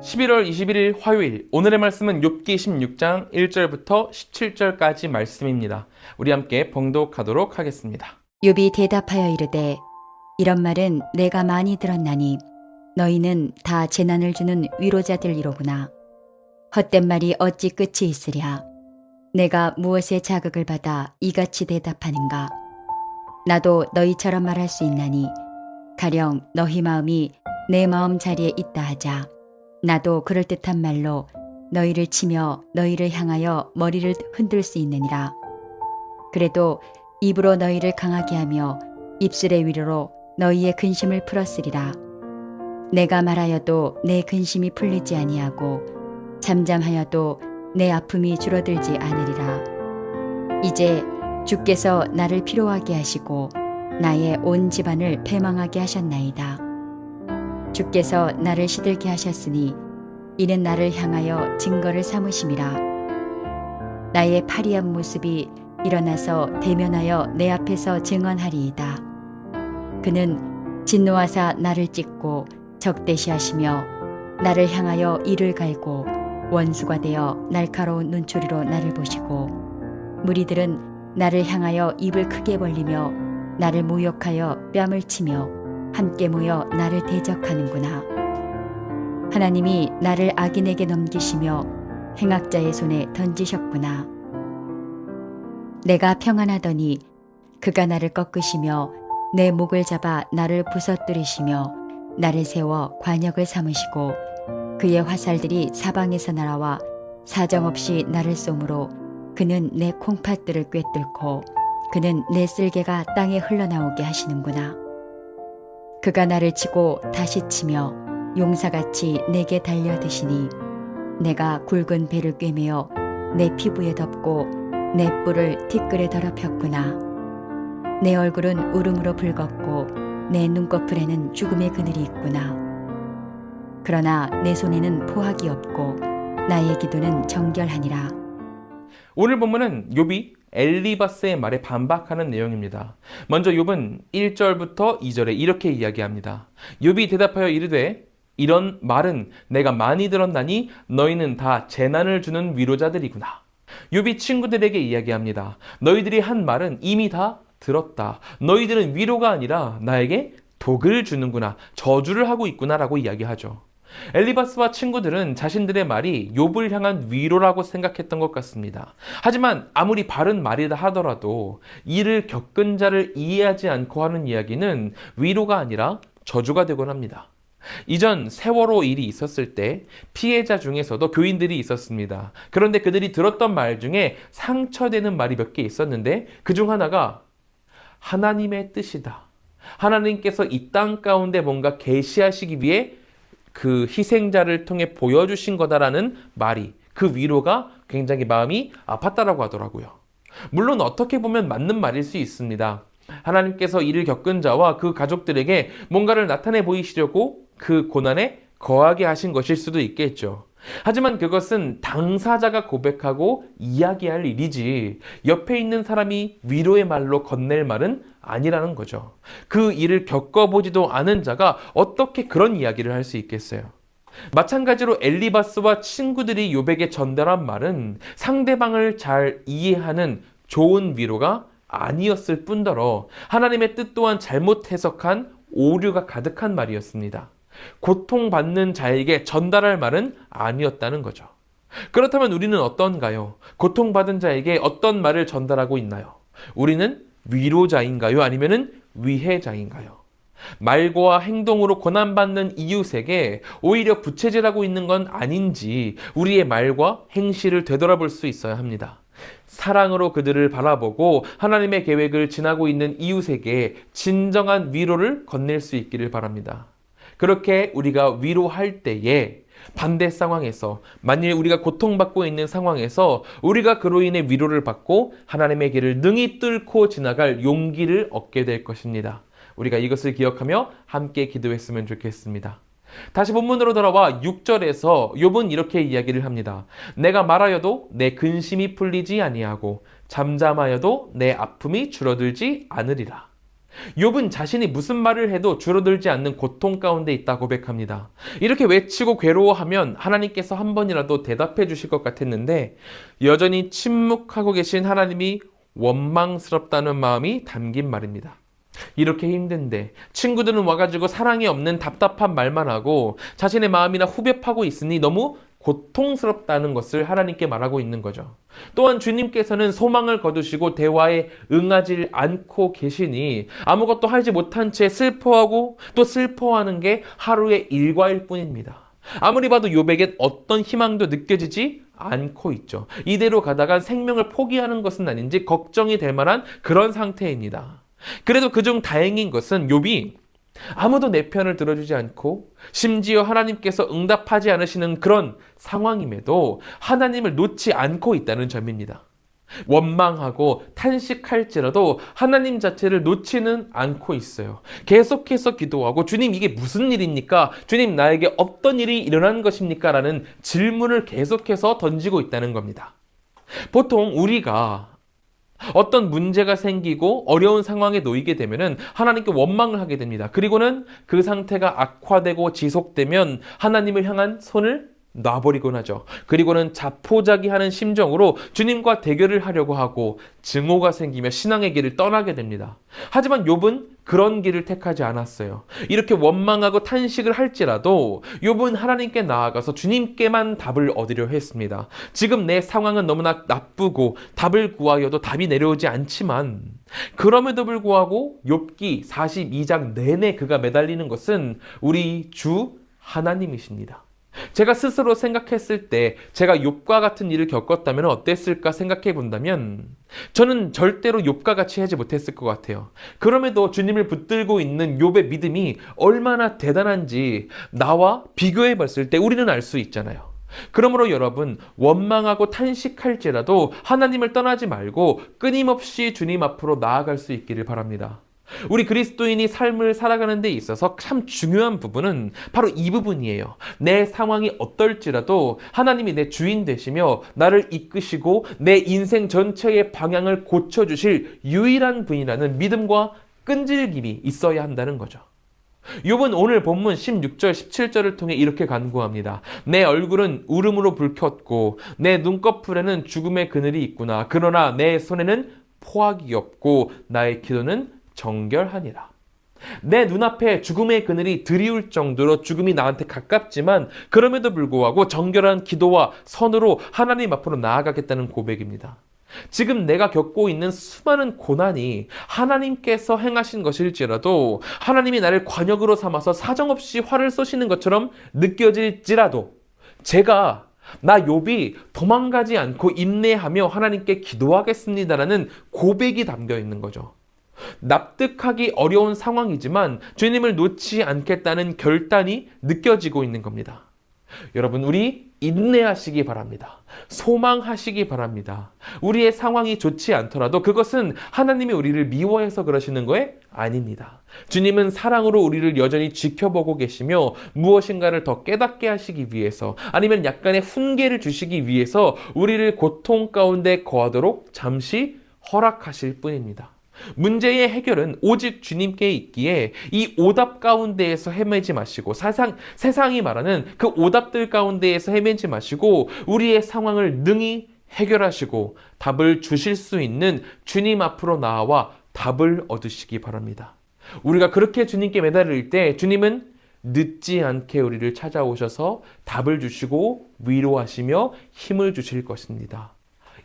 11월 21일 화요일, 오늘의 말씀은 욥기 16장 1절부터 17절까지 말씀입니다. 우리 함께 봉독하도록 하겠습니다. 욥이 대답하여 이르되 이런 말은 내가 많이 들었나니 너희는 다 재난을 주는 위로자들이로구나. 헛된 말이 어찌 끝이 있으랴. 내가 무엇에 자극을 받아 이같이 대답하는가. 나도 너희처럼 말할 수 있나니 가령 너희 마음이 내 마음 자리에 있다 하자. 나도 그럴듯한 말로 너희를 치며 너희를 향하여 머리를 흔들 수 있느니라. 그래도 입으로 너희를 강하게 하며 입술의 위로로 너희의 근심을 풀었으리라. 내가 말하여도 내 근심이 풀리지 아니하고 잠잠하여도 내 아픔이 줄어들지 않으리라. 이제 주께서 나를 피로하게 하시고 나의 온 집안을 패망하게 하셨나이다. 주께서 나를 시들게 하셨으니 이는 나를 향하여 증거를 삼으심이라. 나의 파리한 모습이 일어나서 대면하여 내 앞에서 증언하리이다. 그는 진노하사 나를 찢고 적대시하시며 나를 향하여 이를 갈고 원수가 되어 날카로운 눈초리로 나를 보시고 무리들은 나를 향하여 입을 크게 벌리며 나를 모욕하여 뺨을 치며 함께 모여 나를 대적하는구나. 하나님이 나를 악인에게 넘기시며 행악자의 손에 던지셨구나. 내가 평안하더니 그가 나를 꺾으시며 내 목을 잡아 나를 부서뜨리시며 나를 세워 관역을 삼으시고 그의 화살들이 사방에서 날아와 사정없이 나를 쏘므로 그는 내 콩팥들을 꿰뚫고 그는 내 쓸개가 땅에 흘러나오게 하시는구나. 그가 나를 치고 다시 치며 용사같이 내게 달려드시니 내가 굵은 배를 꿰매어 내 피부에 덮고 내 뿔을 티끌에 더럽혔구나. 내 얼굴은 울음으로 붉었고 내 눈꺼풀에는 죽음의 그늘이 있구나. 그러나 내 손에는 포악이 없고 나의 기도는 정결하니라. 오늘 본문은 욥이 엘리바스의 말에 반박하는 내용입니다. 먼저 욥은 1절부터 2절에 이렇게 이야기합니다. 욥이 대답하여 이르되 이런 말은 내가 많이 들었나니 너희는 다 재난을 주는 위로자들이구나. 욥이 친구들에게 이야기합니다. 너희들이 한 말은 이미 다 들었다. 너희들은 위로가 아니라 나에게 독을 주는구나. 저주를 하고 있구나라고 이야기하죠. 엘리바스와 친구들은 자신들의 말이 욥을 향한 위로라고 생각했던 것 같습니다. 하지만 아무리 바른 말이라 하더라도 이를 겪은 자를 이해하지 않고 하는 이야기는 위로가 아니라 저주가 되곤 합니다. 이전 세월호 일이 있었을 때 피해자 중에서도 교인들이 있었습니다. 그런데 그들이 들었던 말 중에 상처되는 말이 몇 개 있었는데 그중 하나가 하나님의 뜻이다. 하나님께서 이 땅 가운데 뭔가 계시하시기 위해 그 희생자를 통해 보여주신 거다라는 말이, 그 위로가 굉장히 마음이 아팠다라고 하더라고요. 물론 어떻게 보면 맞는 말일 수 있습니다. 하나님께서 이를 겪은 자와 그 가족들에게 뭔가를 나타내 보이시려고 그 고난에 거하게 하신 것일 수도 있겠죠. 하지만 그것은 당사자가 고백하고 이야기할 일이지 옆에 있는 사람이 위로의 말로 건넬 말은 아니라는 거죠. 그 일을 겪어보지도 않은 자가 어떻게 그런 이야기를 할 수 있겠어요? 마찬가지로 엘리바스와 친구들이 욥에게 전달한 말은 상대방을 잘 이해하는 좋은 위로가 아니었을 뿐더러 하나님의 뜻 또한 잘못 해석한 오류가 가득한 말이었습니다. 고통받는 자에게 전달할 말은 아니었다는 거죠. 그렇다면 우리는 어떤가요? 고통받은 자에게 어떤 말을 전달하고 있나요? 우리는 위로자인가요? 아니면 위해자인가요? 말과 행동으로 고난받는 이웃에게 오히려 부채질하고 있는 건 아닌지 우리의 말과 행실을 되돌아볼 수 있어야 합니다. 사랑으로 그들을 바라보고 하나님의 계획을 지나고 있는 이웃에게 진정한 위로를 건넬 수 있기를 바랍니다. 그렇게 우리가 위로할 때에 반대 상황에서, 만일 우리가 고통받고 있는 상황에서 우리가 그로 인해 위로를 받고 하나님의 길을 능히 뚫고 지나갈 용기를 얻게 될 것입니다. 우리가 이것을 기억하며 함께 기도했으면 좋겠습니다. 다시 본문으로 돌아와 6절에서 욥은 이렇게 이야기를 합니다. 내가 말하여도 내 근심이 풀리지 아니하고 잠잠하여도 내 아픔이 줄어들지 않으리라. 욥은 자신이 무슨 말을 해도 줄어들지 않는 고통 가운데 있다 고백합니다. 이렇게 외치고 괴로워하면 하나님께서 한 번이라도 대답해 주실 것 같았는데 여전히 침묵하고 계신 하나님이 원망스럽다는 마음이 담긴 말입니다. 이렇게 힘든데 친구들은 와가지고 사랑이 없는 답답한 말만 하고 자신의 마음이나 후벼파고 있으니 너무 고통스럽다는 것을 하나님께 말하고 있는 거죠. 또한 주님께서는 소망을 거두시고 대화에 응하지 않고 계시니 아무것도 하지 못한 채 슬퍼하고 또 슬퍼하는 게 하루의 일과일 뿐입니다. 아무리 봐도 욥에겐 어떤 희망도 느껴지지 않고 있죠. 이대로 가다가 생명을 포기하는 것은 아닌지 걱정이 될 만한 그런 상태입니다. 그래도 그중 다행인 것은 욥이 아무도 내 편을 들어주지 않고 심지어 하나님께서 응답하지 않으시는 그런 상황임에도 하나님을 놓지 않고 있다는 점입니다. 원망하고 탄식할지라도 하나님 자체를 놓지는 않고 있어요. 계속해서 기도하고 주님 이게 무슨 일입니까? 주님 나에게 어떤 일이 일어난 것입니까? 라는 질문을 계속해서 던지고 있다는 겁니다. 보통 우리가 어떤 문제가 생기고 어려운 상황에 놓이게 되면은 하나님께 원망을 하게 됩니다. 그리고는 그 상태가 악화되고 지속되면 하나님을 향한 손을 놔버리곤 하죠. 그리고는 자포자기하는 심정으로 주님과 대결을 하려고 하고 증오가 생기며 신앙의 길을 떠나게 됩니다. 하지만 욥은 그런 길을 택하지 않았어요. 이렇게 원망하고 탄식을 할지라도 욥은 하나님께 나아가서 주님께만 답을 얻으려 했습니다. 지금 내 상황은 너무나 나쁘고 답을 구하여도 답이 내려오지 않지만 그럼에도 불구하고 욥기 42장 내내 그가 매달리는 것은 우리 주 하나님이십니다. 제가 스스로 생각했을 때 제가 욥과 같은 일을 겪었다면 어땠을까 생각해 본다면 저는 절대로 욥과 같이 하지 못했을 것 같아요. 그럼에도 주님을 붙들고 있는 욥의 믿음이 얼마나 대단한지 나와 비교해 봤을 때 우리는 알 수 있잖아요. 그러므로 여러분 원망하고 탄식할지라도 하나님을 떠나지 말고 끊임없이 주님 앞으로 나아갈 수 있기를 바랍니다. 우리 그리스도인이 삶을 살아가는 데 있어서 참 중요한 부분은 바로 이 부분이에요. 내 상황이 어떨지라도 하나님이 내 주인 되시며 나를 이끄시고 내 인생 전체의 방향을 고쳐주실 유일한 분이라는 믿음과 끈질김이 있어야 한다는 거죠. 욥은 오늘 본문 16절, 17절을 통해 이렇게 간구합니다. 내 얼굴은 울음으로 붉혔고 내 눈꺼풀에는 죽음의 그늘이 있구나. 그러나 내 손에는 포악이 없고 나의 기도는 정결하니라. 내 눈앞에 죽음의 그늘이 드리울 정도로 죽음이 나한테 가깝지만 그럼에도 불구하고 정결한 기도와 선으로 하나님 앞으로 나아가겠다는 고백입니다. 지금 내가 겪고 있는 수많은 고난이 하나님께서 행하신 것일지라도 하나님이 나를 관역으로 삼아서 사정없이 화를 쏘시는 것처럼 느껴질지라도 제가 나 욥이 도망가지 않고 인내하며 하나님께 기도하겠습니다라는 고백이 담겨 있는 거죠. 납득하기 어려운 상황이지만 주님을 놓지 않겠다는 결단이 느껴지고 있는 겁니다. 여러분 우리 인내하시기 바랍니다. 소망하시기 바랍니다. 우리의 상황이 좋지 않더라도 그것은 하나님이 우리를 미워해서 그러시는 거에 아닙니다. 주님은 사랑으로 우리를 여전히 지켜보고 계시며 무엇인가를 더 깨닫게 하시기 위해서 아니면 약간의 훈계를 주시기 위해서 우리를 고통 가운데 거하도록 잠시 허락하실 뿐입니다. 문제의 해결은 오직 주님께 있기에 이 오답 가운데에서 헤매지 마시고 세상이 말하는 그 오답들 가운데에서 헤매지 마시고 우리의 상황을 능히 해결하시고 답을 주실 수 있는 주님 앞으로 나아와 답을 얻으시기 바랍니다. 우리가 그렇게 주님께 매달릴 때 주님은 늦지 않게 우리를 찾아오셔서 답을 주시고 위로하시며 힘을 주실 것입니다.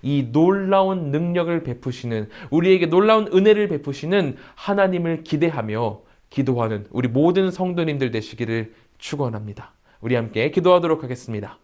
이 놀라운 능력을 베푸시는 우리에게 놀라운 은혜를 베푸시는 하나님을 기대하며 기도하는 우리 모든 성도님들 되시기를 축원합니다. 우리 함께 기도하도록 하겠습니다.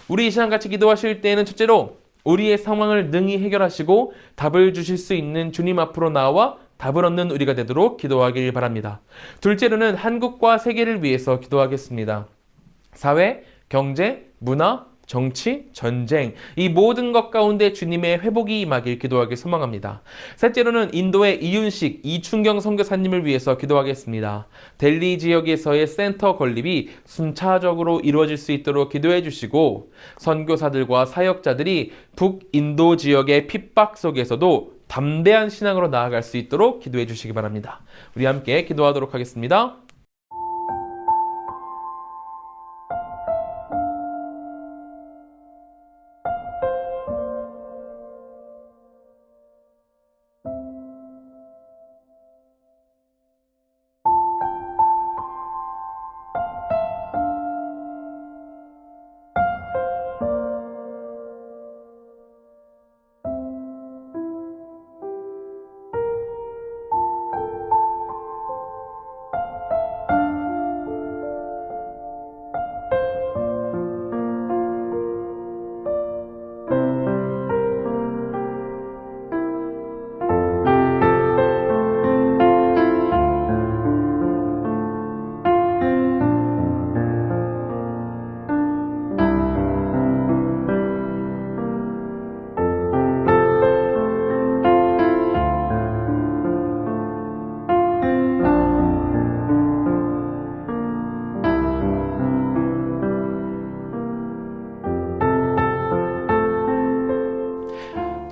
우리 이 시간 같이 기도하실 때에는 첫째로 우리의 상황을 능히 해결하시고 답을 주실 수 있는 주님 앞으로 나와 답을 얻는 우리가 되도록 기도하길 바랍니다. 둘째로는 한국과 세계를 위해서 기도하겠습니다. 사회, 경제, 문화, 정치, 전쟁 이 모든 것 가운데 주님의 회복이 임하길 기도하길 소망합니다. 셋째로는 인도의 이윤식, 이춘경 선교사님을 위해서 기도하겠습니다. 델리 지역에서의 센터 건립이 순차적으로 이루어질 수 있도록 기도해 주시고 선교사들과 사역자들이 북인도 지역의 핍박 속에서도 담대한 신앙으로 나아갈 수 있도록 기도해 주시기 바랍니다. 우리 함께 기도하도록 하겠습니다.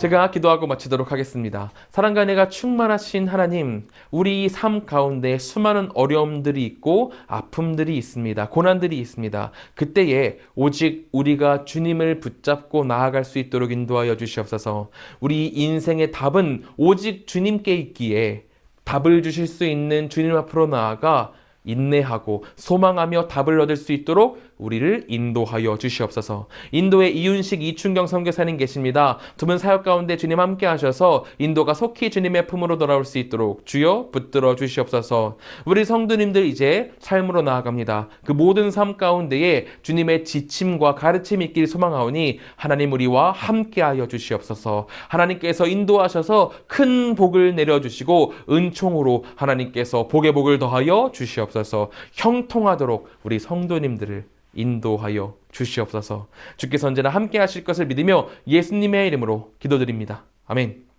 제가 기도하고 마치도록 하겠습니다. 사랑과 은혜가 충만하신 하나님, 우리 삶 가운데 수많은 어려움들이 있고 아픔들이 있습니다. 고난들이 있습니다. 그때에 오직 우리가 주님을 붙잡고 나아갈 수 있도록 인도하여 주시옵소서. 우리 인생의 답은 오직 주님께 있기에 답을 주실 수 있는 주님 앞으로 나아가 인내하고 소망하며 답을 얻을 수 있도록 우리를 인도하여 주시옵소서. 인도의 이윤식 이춘경 선교사님 계십니다. 두 분 사역 가운데 주님 함께 하셔서 인도가 속히 주님의 품으로 돌아올 수 있도록 주여 붙들어 주시옵소서. 우리 성도님들 이제 삶으로 나아갑니다. 그 모든 삶 가운데에 주님의 지침과 가르침이 있길 소망하오니 하나님 우리와 함께하여 주시옵소서. 하나님께서 인도하셔서 큰 복을 내려주시고 은총으로 하나님께서 복의 복을 더하여 주시옵소서. 형통하도록 우리 성도님들을 인도하여 주시옵소서. 주께서 언제나 함께 하실 것을 믿으며 예수님의 이름으로 기도드립니다. 아멘.